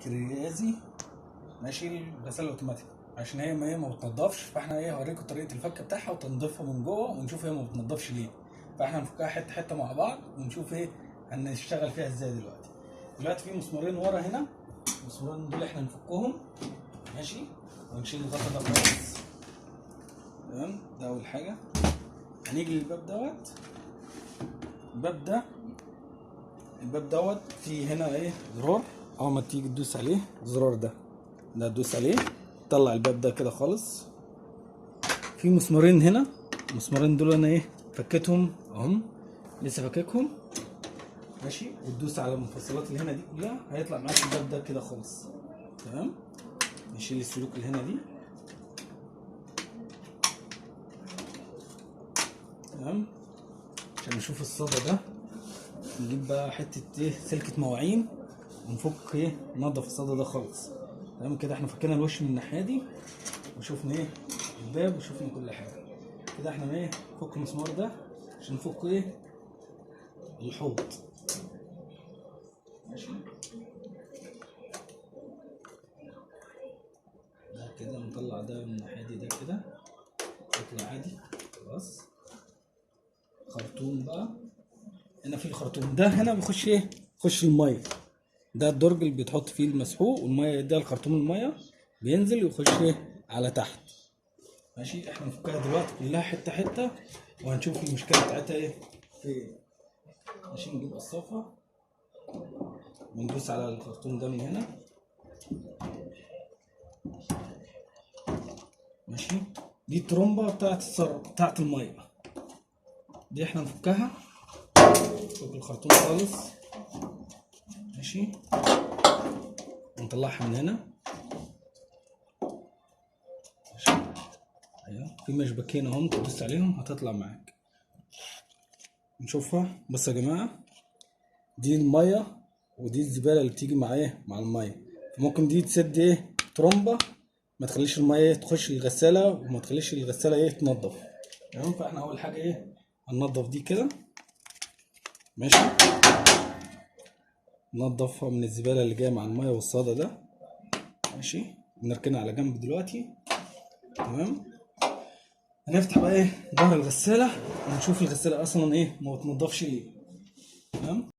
كريازي ماشي الغساله الاوتوماتيك، عشان هي ما بتنضفش، فاحنا هوريكم طريقه الفك بتاعها وتنظيفها من جوه ونشوف هي ما بتنضفش ليه. فاحنا هنفكها حته حته مع بعض ونشوف هنشتغل فيها ازاي. دلوقتي في مسمارين ورا هنا، المسمارين دول احنا هنفكهم ماشي، ونشيل الغطا ده خالص. تمام، ده اول حاجه. هنيجي للباب دوت، الباب دوت فيه هنا زرار، اول ما تيجي تدوس عليه الزرار ده تدوس عليه تطلع الباب ده كده خالص. في مسمارين هنا، المسمارين دول انا فكيتهم اهم، لسه فككهم ماشي، وتدوس على المفصلات اللي هنا دي كلها هيطلع معاك الباب ده كده خالص. تمام، نشيل السلوك اللي هنا دي. تمام، عشان نشوف الصدى ده نجيب بقى حته سلكه مواعين ونفك ننضف الصدى ده خالص. تمام كده، احنا فكينا الوش من الناحيه دي وشوفنا الباب وشوفنا كل حاجه. كده احنا نفك المسمار ده عشان نفك الحوض ماشي. ده كده نطلع ده من الناحيه دي، ده كده يطلع عادي خلاص. خرطوم بقى هنا، في الخرطوم ده هنا بيخش يخش الميه، ده الدرج اللي بيتحط فيه المسحوق والميه، ده الخرطوم الميه بينزل ويخش على تحت ماشي. احنا نفكها دلوقتي كلها حته حته وهنشوف المشكله بتاعتها فين ماشي. نجيب قصافه وندوس على الخرطوم ده من هنا ماشي. دي الترومبه بتاعت الميه دي، احنا نفكها، نفك الخرطوم خالص ماشي، ونطلعها من هنا ماشي. ايوه، في مشبكين اهم تدوس عليهم هتطلع معاك. نشوفها بس يا جماعه، دي الميه ودي الزباله اللي بتيجي مع الميه، فممكن دي تسد ترومبه، ما تخليش الميه تخش الغساله وما تخليش الغساله تنضف. تمام، فاحنا اول حاجه هننضف دي كده ماشي، ننضفها من الزباله اللي جايه مع الميه والصدى ده ماشي، نركنها على جنب دلوقتي. تمام، هنفتح بقى ظهر الغساله ونشوف الغساله اصلا ما بتنضفش ليه. تمام.